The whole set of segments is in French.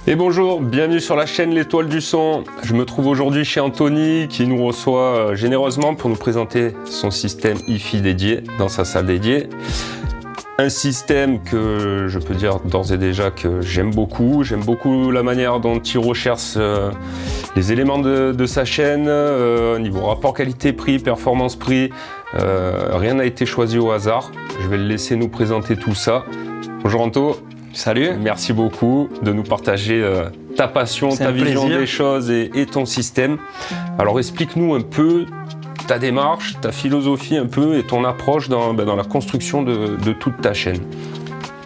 Et bonjour, bienvenue sur la chaîne L'Étoile du Son. Je me trouve aujourd'hui chez Anthony qui nous reçoit généreusement pour nous présenter son système hi-fi dédié dans sa salle dédiée. Un système que je peux dire d'ores et déjà que j'aime beaucoup. J'aime beaucoup la manière dont il recherche les éléments de sa chaîne, niveau rapport qualité-prix, performance-prix. Rien n'a été choisi au hasard. Je vais le laisser nous présenter tout ça. Bonjour Anto. Salut. Merci beaucoup de nous partager ta passion, ta vision des choses et ton système. Alors explique-nous un peu ta démarche, ta philosophie un peu et ton approche dans la construction de toute ta chaîne.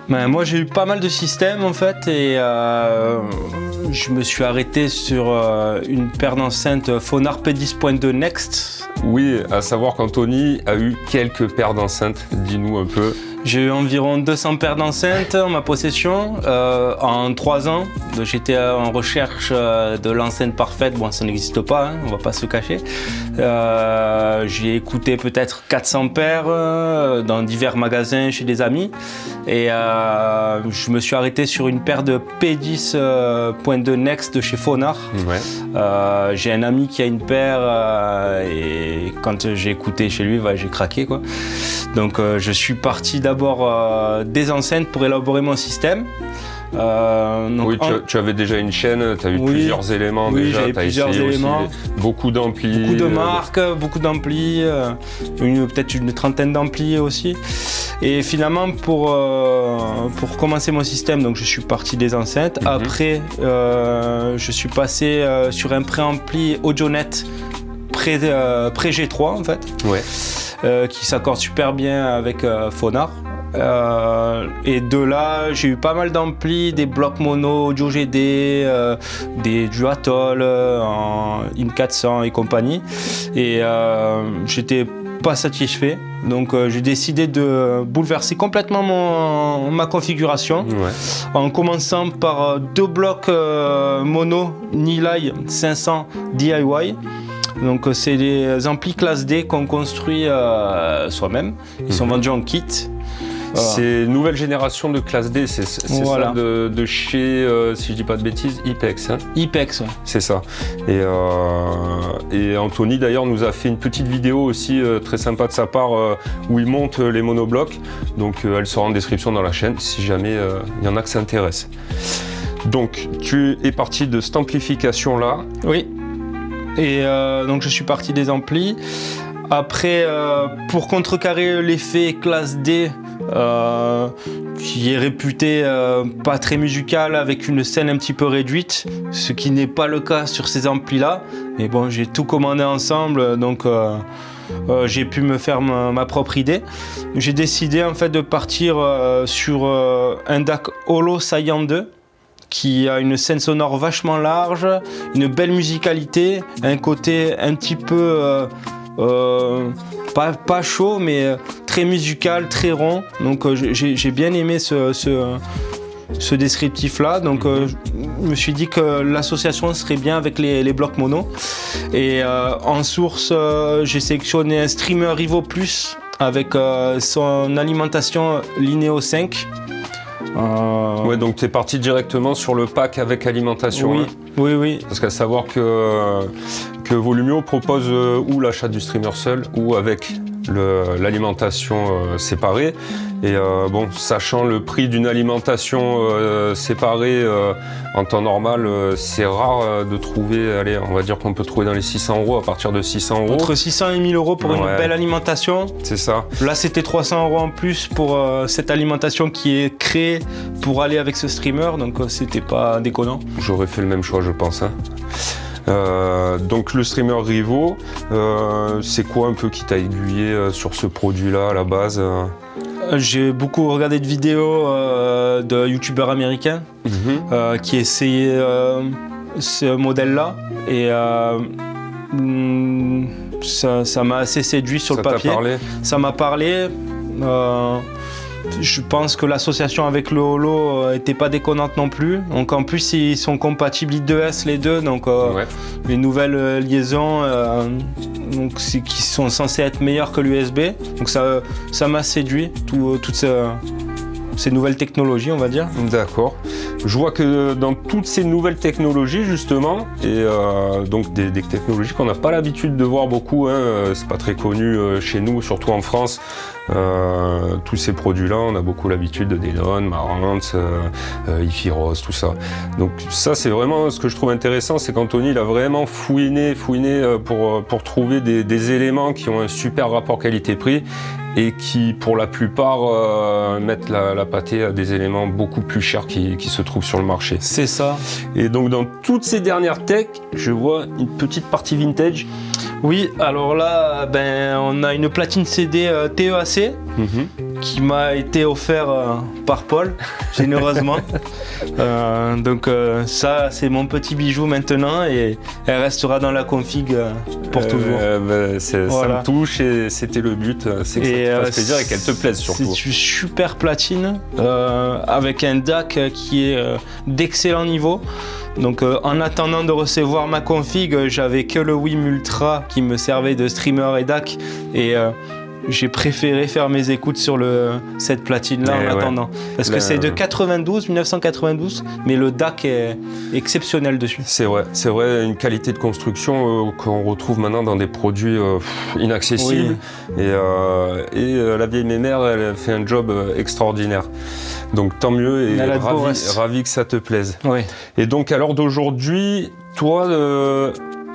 Moi j'ai eu pas mal de systèmes en fait et je me suis arrêté sur une paire d'enceintes Phonar P10.2 Next. Oui, à savoir qu'Anthony a eu quelques paires d'enceintes, dis-nous un peu. J'ai eu environ 200 paires d'enceintes en ma possession en 3 ans. J'étais en recherche de l'enceinte parfaite. Bon, ça n'existe pas, hein, on va pas se cacher. J'ai écouté peut-être 400 paires dans divers magasins chez des amis. Et je me suis arrêté sur une paire de P10.2 Next de chez Phonar. Ouais. J'ai un ami qui a une paire et quand j'ai écouté chez lui, j'ai craqué quoi. Donc je suis parti d'abord des enceintes pour élaborer mon système. Oui, tu avais déjà une chaîne, tu as eu plusieurs éléments déjà, tu as essayé éléments. Aussi beaucoup d'amplis. Beaucoup de marques, beaucoup d'amplis, peut-être une trentaine d'amplis aussi. Et finalement, pour commencer mon système, donc je suis parti des enceintes. Après, je suis passé sur un préampli Audionet pré-G3 en fait. Ouais. Qui s'accorde super bien avec Phonar. Et de là, j'ai eu pas mal d'amplis, des blocs mono, audio GD, des Duatol, IM400 et compagnie. Et j'étais pas satisfait, donc j'ai décidé de bouleverser complètement ma configuration, en commençant par 2 blocs mono Nilai 500 DIY. Donc c'est des amplis classe D qu'on construit soi-même. Ils sont vendus en kit. C'est nouvelle génération de classe D, c'est voilà. Ça de chez, si je dis pas de bêtises, Ipex. Hein. Ipex, ouais. C'est ça. Et Anthony d'ailleurs nous a fait une petite vidéo aussi très sympa de sa part où il monte les monoblocs. Donc elle sera en description dans la chaîne si jamais il y en a que ça intéresse. Donc tu es parti de cette amplification là. Oui. Et donc je suis parti des amplis. Après, pour contrecarrer l'effet classe D, qui est réputé pas très musical, avec une scène un petit peu réduite, ce qui n'est pas le cas sur ces amplis-là. Mais bon, j'ai tout commandé ensemble, donc j'ai pu me faire ma propre idée. J'ai décidé en fait de partir sur un DAC Holo Saiyan 2. Qui a une scène sonore vachement large, une belle musicalité, un côté un petit peu pas chaud mais très musical, très rond. Donc j'ai bien aimé ce descriptif là. Donc je me suis dit que l'association serait bien avec les blocs mono. Et en source, j'ai sélectionné un streamer Rivo Plus avec son alimentation Lineo 5. Ouais, donc tu es parti directement sur le pack avec alimentation. Oui, hein. Oui. Parce qu'à savoir que Volumio propose ou l'achat du streamer seul ou avec l'alimentation séparée. Et bon, sachant le prix d'une alimentation séparée en temps normal, c'est rare de trouver, allez, on va dire qu'on peut trouver dans les 600 € à partir de 600 €. Entre 600 et 1000 € pour une belle alimentation. C'est ça. Là, c'était 300 € en plus pour cette alimentation qui est créée pour aller avec ce streamer, donc c'était pas déconnant. J'aurais fait le même choix, je pense. Hein. Donc le streamer Rivo, c'est quoi un peu qui t'a aiguillé sur ce produit-là à la base J'ai beaucoup regardé de vidéos de youtubeurs américains qui essayaient ce modèle-là et ça m'a assez séduit sur le papier. Ça m'a parlé. Je pense que l'association avec le Holo était pas déconnante non plus. Donc en plus ils sont compatibles I2S les deux, donc les nouvelles liaisons donc, qui sont censées être meilleures que l'USB. Donc ça m'a séduit toute ces nouvelles technologies, on va dire. D'accord. Je vois que dans toutes ces nouvelles technologies, justement, et donc des technologies qu'on n'a pas l'habitude de voir beaucoup, c'est pas très connu chez nous, surtout en France. Tous ces produits-là, on a beaucoup l'habitude de Delon, Marantz, Hi-Fi Rose, tout ça. Donc ça, c'est vraiment ce que je trouve intéressant, c'est qu'Anthony, il a vraiment fouiné pour trouver des éléments qui ont un super rapport qualité-prix et qui, pour la plupart, mettent la pâtée à des éléments beaucoup plus chers qui se trouvent sur le marché. C'est ça. Et donc, dans toutes ces dernières techs, je vois une petite partie vintage. Oui, alors là, on a une platine CD TEAC qui m'a été offerte par Paul, généreusement. Donc ça, c'est mon petit bijou maintenant et elle restera dans la config pour toujours. Voilà. Ça me touche et c'était le but, c'est que ça te fasse plaisir et qu'elle te plaise surtout. C'est une super platine avec un DAC qui est d'excellent niveau. Donc en attendant de recevoir ma config, j'avais que le WIM Ultra qui me servait de streamer et DAC et j'ai préféré faire mes écoutes sur cette platine-là en attendant. Parce que c'est de 1992, mais le DAC est exceptionnel dessus. C'est vrai, une qualité de construction qu'on retrouve maintenant dans des produits inaccessibles. Oui. Et la vieille mémère, elle fait un job extraordinaire. Donc tant mieux et ravi que ça te plaise. Oui. Et donc à l'heure d'aujourd'hui, toi,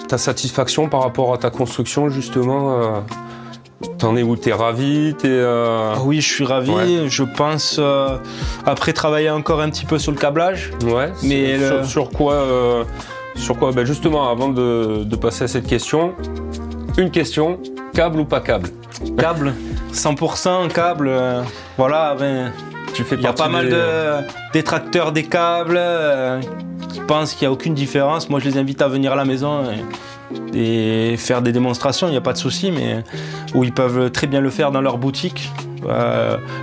ta satisfaction par rapport à ta construction justement t'en es où? T'es ravi? Oui, je suis ravi. Ouais. Je pense, après travailler encore un petit peu sur le câblage. Ouais. Mais sur quoi justement, avant de passer à cette question, une question, câble ou pas câble? Câble, 100% câble. Voilà, il y a pas mal de détracteurs des câbles qui pensent qu'il n'y a aucune différence. Moi, je les invite à venir à la maison et faire des démonstrations, il n'y a pas de souci, mais où ils peuvent très bien le faire dans leur boutique.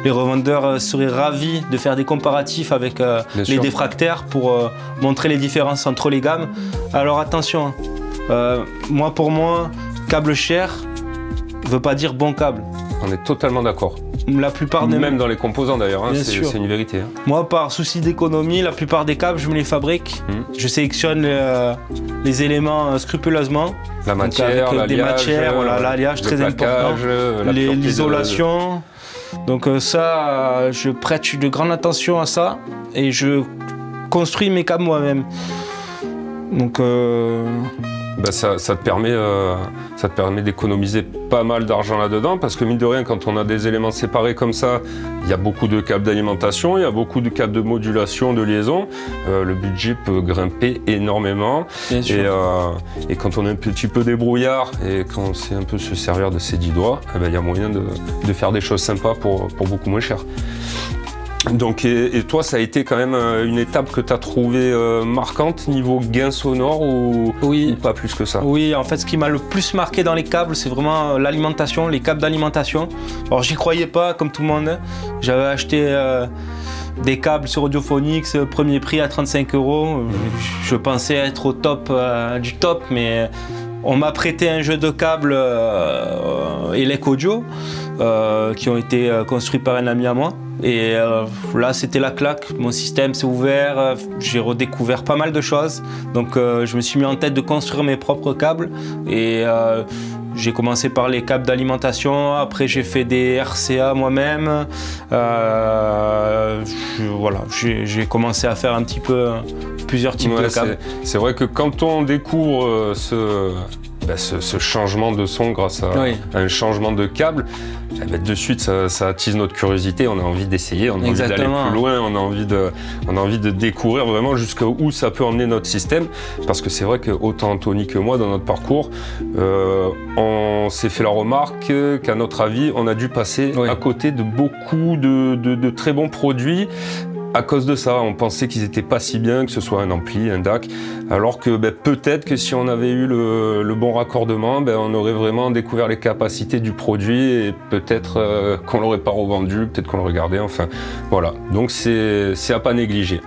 Les revendeurs seraient ravis de faire des comparatifs avec les défractaires pour montrer les différences entre les gammes. Alors attention, pour moi, câble cher ne veut pas dire bon câble. On est totalement d'accord. La plupart même dans les composants d'ailleurs, c'est une vérité. Moi, par souci d'économie, la plupart des câbles, je me les fabrique. Je sélectionne les éléments scrupuleusement. La matière, l'alliage très important. L'isolation. Donc ça, je prête de grande attention à ça et je construis mes câbles moi-même. Donc ça te permet d'économiser pas mal d'argent là-dedans parce que mine de rien, quand on a des éléments séparés comme ça, il y a beaucoup de câbles d'alimentation, il y a beaucoup de câbles de modulation, de liaison. Le budget peut grimper énormément. Et quand on est un petit peu débrouillard et qu'on sait un peu se servir de ses 10 doigts, il y a moyen de faire des choses sympas pour beaucoup moins cher. Donc, et toi, ça a été quand même une étape que tu as trouvée marquante niveau gain sonore ou pas plus que ça? Oui, en fait, ce qui m'a le plus marqué dans les câbles, c'est vraiment l'alimentation, les câbles d'alimentation. Alors, j'y croyais pas, comme tout le monde. J'avais acheté des câbles sur Audiophonics, premier prix à 35 €. Je pensais être au top du top, mais on m'a prêté un jeu de câbles Elec Audio qui ont été construits par un ami à moi. Et là, c'était la claque. Mon système s'est ouvert. J'ai redécouvert pas mal de choses. Donc, je me suis mis en tête de construire mes propres câbles. Et j'ai commencé par les câbles d'alimentation. Après, j'ai fait des RCA moi-même. J'ai commencé à faire un petit peu plusieurs types de câbles. C'est vrai que quand on découvre ce changement de son grâce à un changement de câble, de suite ça attise notre curiosité, on a envie d'essayer, on a envie d'aller plus loin, on a envie de découvrir vraiment jusqu'où ça peut emmener notre système, parce que c'est vrai que autant Anthony que moi dans notre parcours, on s'est fait la remarque qu'à notre avis on a dû passer à côté de beaucoup de très bons produits. À cause de ça, on pensait qu'ils étaient pas si bien, que ce soit un ampli, un DAC, alors que peut-être que si on avait eu le bon raccordement, on aurait vraiment découvert les capacités du produit et peut-être qu'on l'aurait pas revendu, peut-être qu'on l'aurait gardé, enfin voilà. Donc c'est à pas négliger.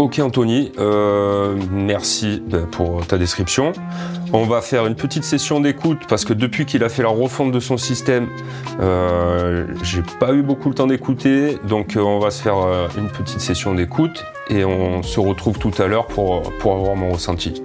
Ok Anthony, merci pour ta description. On va faire une petite session d'écoute parce que depuis qu'il a fait la refonte de son système, j'ai pas eu beaucoup le temps d'écouter, donc on va se faire une petite session d'écoute et on se retrouve tout à l'heure pour avoir mon ressenti.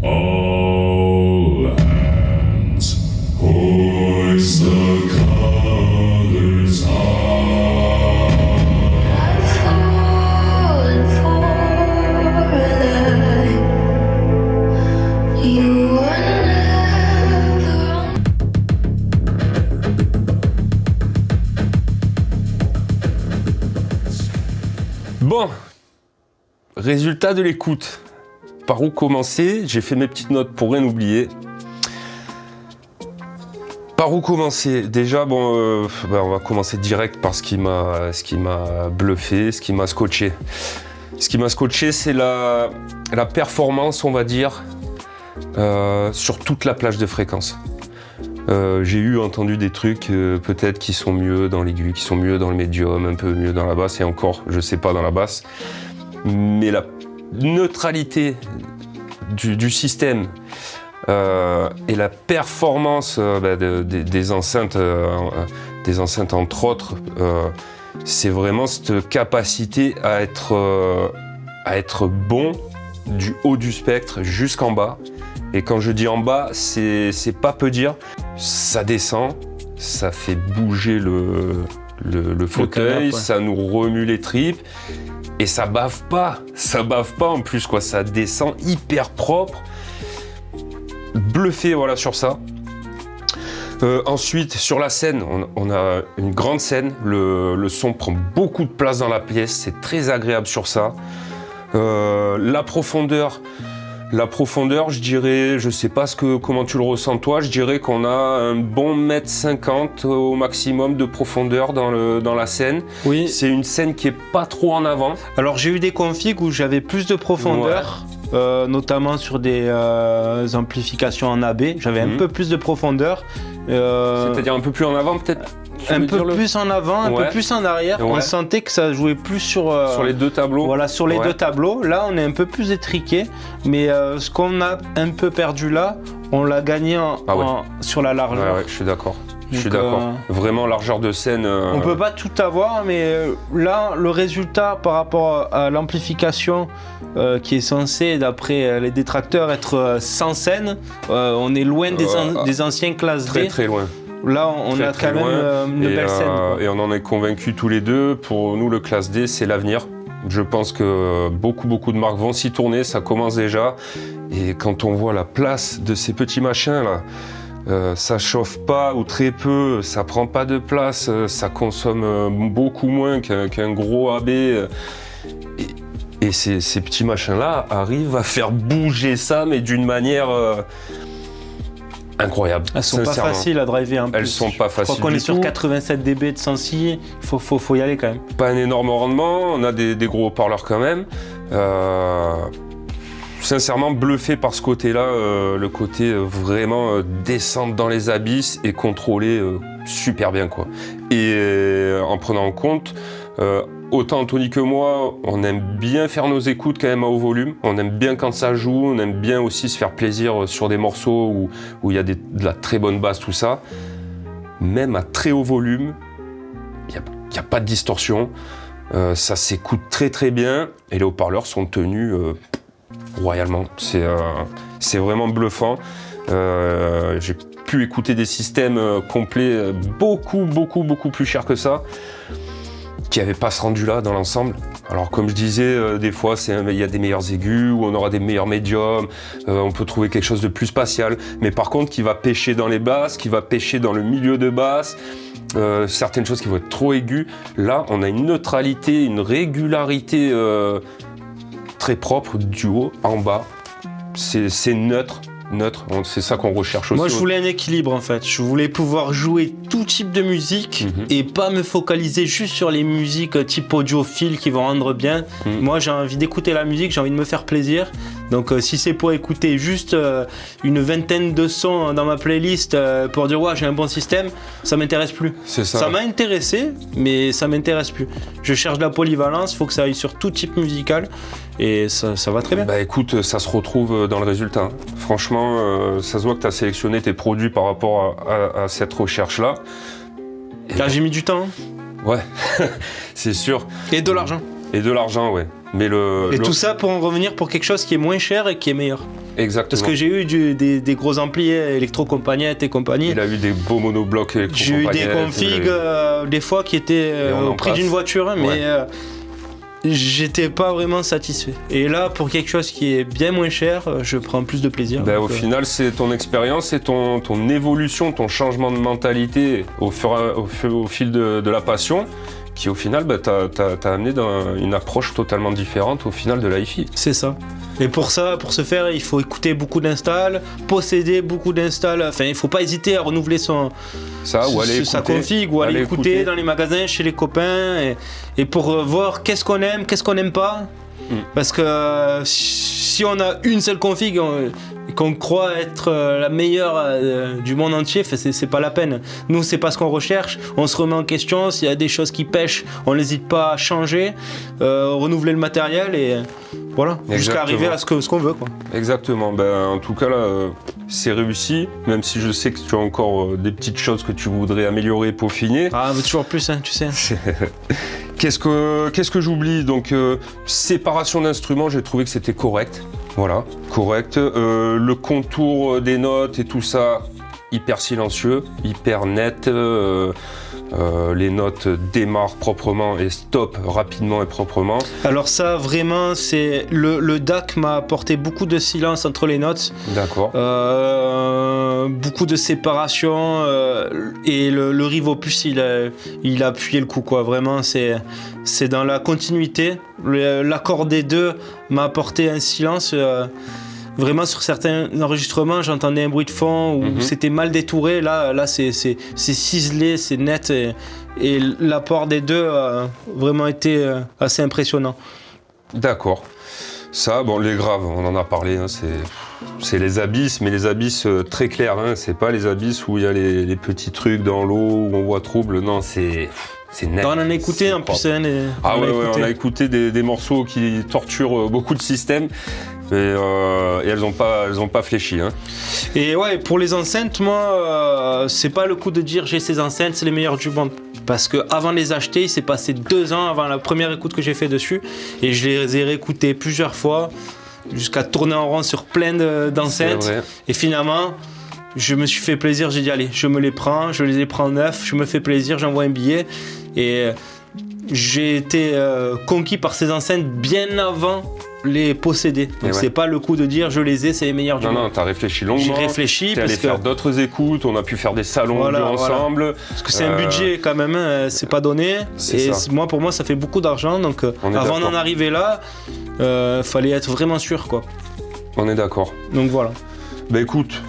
All hands, hoist the colors high. Falling for that. You were never. Bon, résultat de l'écoute. Par où commencer? J'ai fait mes petites notes pour rien oublier. Par où commencer? Déjà, on va commencer direct par ce qui m'a bluffé, ce qui m'a scotché. Ce qui m'a scotché, c'est la performance, on va dire, sur toute la plage de fréquence. J'ai entendu des trucs peut-être qui sont mieux dans l'aigu, qui sont mieux dans le médium, un peu mieux dans la basse, et encore, je sais pas dans la basse. Mais la neutralité du système et la performance des enceintes entre autres, c'est vraiment cette capacité à être bon du haut du spectre jusqu'en bas. Et quand je dis en bas, c'est pas peu dire. Ça descend, ça fait bouger le fauteuil, canapé, ouais. Ça nous remue les tripes. Et ça bave pas en plus quoi, ça descend hyper propre. Bluffé voilà sur ça. Ensuite sur la scène, on a une grande scène, le son prend beaucoup de place dans la pièce, c'est très agréable sur ça. La profondeur, je dirais, je sais pas comment tu le ressens toi, je dirais qu'on a un bon 1,50 m au maximum de profondeur dans la scène. Oui. C'est une scène qui est pas trop en avant. Alors j'ai eu des configs où j'avais plus de profondeur, notamment sur des amplifications en AB. J'avais un peu plus de profondeur. C'est-à-dire un peu plus en avant peut-être? Un peu plus en avant, un peu plus en arrière. Ouais. On sentait que ça jouait plus sur les deux tableaux. Voilà, sur les Ouais. deux tableaux. Là, on est un peu plus étriqué, mais ce qu'on a un peu perdu là, on l'a gagné sur la largeur. Ouais, je suis d'accord. Je suis Donc, d'accord. Vraiment largeur de scène. On peut pas tout avoir, mais là, le résultat par rapport à l'amplification qui est censé, d'après les détracteurs, être sans scène, on est loin des anciens classes D. très très loin. Là, on Très, a très quand même une belle scène. Quoi. Et on en est convaincus tous les deux. Pour nous, le classe D, c'est l'avenir. Je pense que beaucoup de marques vont s'y tourner. Ça commence déjà. Et quand on voit la place de ces petits machins là, ça chauffe pas ou très peu, ça prend pas de place, ça consomme beaucoup moins qu'un gros AB. Et ces petits machins-là arrivent à faire bouger ça, mais d'une manière incroyable. Elles sont pas faciles à driver. Elles sont pas faciles. Je crois qu'on est du sur tout. 87 dB de sensi, il faut y aller quand même. Pas un énorme rendement, on a des gros haut-parleurs quand même. Sincèrement bluffé par ce côté-là, le côté vraiment descendre dans les abysses et contrôler super bien quoi. Et en prenant en compte, autant Anthony que moi, on aime bien faire nos écoutes quand même à haut volume. On aime bien quand ça joue, on aime bien aussi se faire plaisir sur des morceaux où il y a de la très bonne basse, tout ça. Même à très haut volume, il n'y a pas de distorsion. Ça s'écoute très très bien et les haut-parleurs sont tenus royalement. C'est vraiment bluffant. J'ai pu écouter des systèmes complets beaucoup plus chers que ça, qui n'avaient pas ce rendu-là dans l'ensemble. Alors comme je disais, des fois il y a des meilleurs aigus, ou on aura des meilleurs médiums, on peut trouver quelque chose de plus spatial, mais par contre qui va pêcher dans les basses, qui va pêcher dans le milieu de basse, certaines choses qui vont être trop aiguës. Là, on a une neutralité, une régularité très propre du haut en bas. C'est neutre, c'est ça qu'on recherche aussi. Moi, je voulais un équilibre en fait. Je voulais pouvoir jouer tout type de musique et pas me focaliser juste sur les musiques type audiophile qui vont rendre bien. Moi, j'ai envie d'écouter la musique, j'ai envie de me faire plaisir. Donc si c'est pour écouter juste une vingtaine de sons dans ma playlist pour dire ouais j'ai un bon système, ça m'intéresse plus. C'est ça. Ça m'a intéressé, mais ça m'intéresse plus. Je cherche de la polyvalence, faut que ça aille sur tout type musical et ça va très bien. Bah écoute, ça se retrouve dans le résultat. Franchement, ça se voit que tu as sélectionné tes produits par rapport à cette recherche-là. Car j'ai mis du temps Ouais, c'est sûr. et de l'argent. Et de l'argent, ouais. Mais Et tout ça pour en revenir pour quelque chose qui est moins cher et qui est meilleur. Exactement. Parce que j'ai eu des gros amplis électrocompagnettes et compagnie. Il a eu des beaux monoblocs J'ai eu des configs des fois qui étaient Et on en au prix passe. d'une voiture, mais Ouais. j'étais pas vraiment satisfait. Et là, pour quelque chose qui est bien moins cher, je prends plus de plaisir. Ben, au Donc, final, c'est ton expérience et ton évolution, ton changement de mentalité au fil de la passion qui, au final, t'a amené dans une approche totalement différente au final de la hi-fi. c'est ça. Et pour ça, pour ce faire, il faut écouter beaucoup d'installs, posséder beaucoup d'installs. Enfin, il faut pas hésiter à renouveler sa config ou aller écouter dans les magasins, chez les copains et pour voir qu'est-ce qu'on aime, qu'est-ce qu'on n'aime pas. Parce que si on a une seule config et qu'on croit être la meilleure du monde entier, c'est pas la peine. Nous, c'est pas ce qu'on recherche. On se remet en question. S'il y a des choses qui pêchent, on n'hésite pas à changer, renouveler le matériel et voilà, jusqu'à arriver à ce qu'on veut, quoi. Exactement. Ben, en tout cas, là, c'est réussi, même si je sais que tu as encore des petites choses que tu voudrais améliorer, peaufiner. Ah, mais toujours plus, hein, tu sais. Qu'est-ce que j'oublie? Donc, séparation d'instruments, j'ai trouvé que c'était correct. Voilà, correct. Le contour des notes et tout ça, hyper silencieux, hyper net. Les notes démarrent proprement et stoppent rapidement et proprement. Alors ça, vraiment, c'est le DAC m'a apporté beaucoup de silence entre les notes. D'accord. Beaucoup de séparation et le Rive Opus il a appuyé le coup, quoi. Vraiment c'est dans la continuité. L'accord des deux m'a apporté un silence. Vraiment sur certains enregistrements j'entendais un bruit de fond où c'était mal détouré. Là c'est ciselé, c'est net et l'apport des deux a vraiment été assez impressionnant. D'accord. Ça, bon, les graves, on en a parlé, hein, c'est les abysses, mais les abysses très clairs, hein, c'est pas les abysses où il y a les petits trucs dans l'eau, où on voit trouble, non, c'est net. On en a écouté en plus. Hein, On a écouté des morceaux qui torturent beaucoup de systèmes, et elles ont pas fléchi. Hein. Et ouais, pour les enceintes, moi, c'est pas le coup de dire j'ai ces enceintes, c'est les meilleures du monde. Parce que avant de les acheter, il s'est passé 2 ans avant la première écoute que j'ai fait dessus, et je les ai réécoutées plusieurs fois, jusqu'à tourner en rond sur plein d'enceintes. Et finalement, je me suis fait plaisir, j'ai dit allez, je me les prends, je les prends neufs, je me fais plaisir, j'envoie un billet. Et j'ai été conquis par ces enceintes bien avant les posséder. Donc c'est pas le coup de dire je les ai, c'est les meilleurs du monde. Non, t'as réfléchi longuement. J'ai réfléchi t'es allé faire d'autres écoutes, on a pu faire des salons ensemble. Parce que c'est un budget quand même, hein, c'est pas donné. Et pour moi, ça fait beaucoup d'argent. Donc avant d'en arriver là, fallait être vraiment sûr, quoi. On est d'accord. Donc voilà. Bah écoute,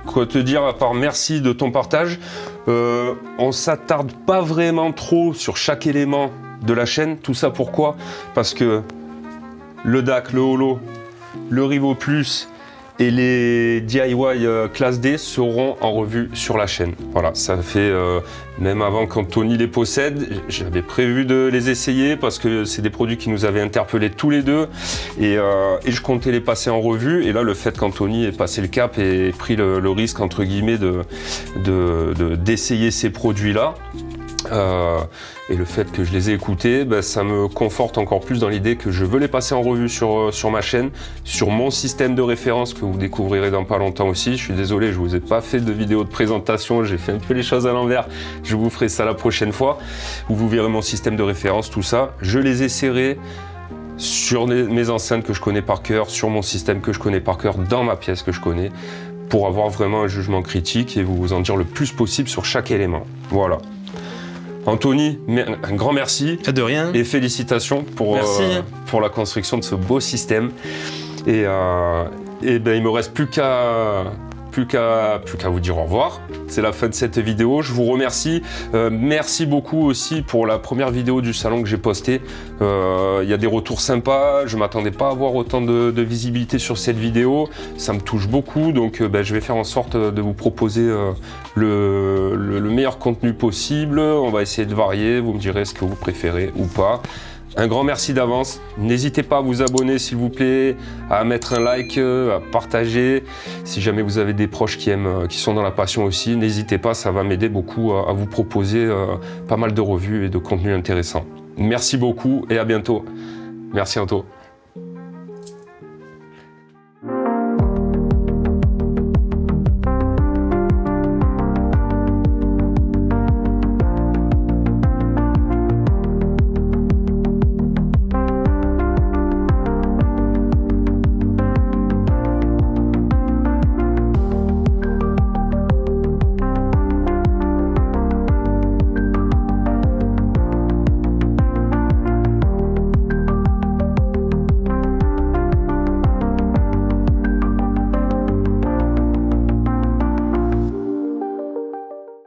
quoi te dire à part merci de ton partage. On s'attarde pas vraiment trop sur chaque élément de la chaîne. Tout ça pourquoi? Parce que le DAC, le Holo, le Rivo Plus et les DIY classe D seront en revue sur la chaîne. Voilà, ça fait même avant qu'Anthony les possède, j'avais prévu de les essayer parce que c'est des produits qui nous avaient interpellés tous les deux et je comptais les passer en revue. Et là, le fait qu'Anthony ait passé le cap et pris le risque entre guillemets d'essayer ces produits-là. Et le fait que je les ai écoutés, ça me conforte encore plus dans l'idée que je veux les passer en revue sur ma chaîne, sur mon système de référence que vous découvrirez dans pas longtemps aussi. Je suis désolé, je vous ai pas fait de vidéo de présentation, j'ai fait un peu les choses à l'envers. Je vous ferai ça la prochaine fois, où vous verrez mon système de référence, tout ça. Je les essaierai sur mes enceintes que je connais par cœur, sur mon système que je connais par cœur, dans ma pièce que je connais, pour avoir vraiment un jugement critique et vous en dire le plus possible sur chaque élément. Voilà. Anthony, un grand merci. De rien. Et félicitations pour la construction de ce beau système. Et il me reste plus qu'à plus qu'à vous dire au revoir. C'est la fin de cette vidéo. Je vous remercie. Merci beaucoup aussi pour la première vidéo du salon que j'ai postée. Il y a des retours sympas. Je ne m'attendais pas à avoir autant de visibilité sur cette vidéo. Ça me touche beaucoup. Donc je vais faire en sorte de vous proposer le meilleur contenu possible. On va essayer de varier. Vous me direz ce que vous préférez ou pas. Un grand merci d'avance. N'hésitez pas à vous abonner s'il vous plaît, à mettre un like, à partager. Si jamais vous avez des proches qui sont dans la passion aussi, n'hésitez pas, ça va m'aider beaucoup à vous proposer pas mal de revues et de contenus intéressants. Merci beaucoup et à bientôt. Merci Anto.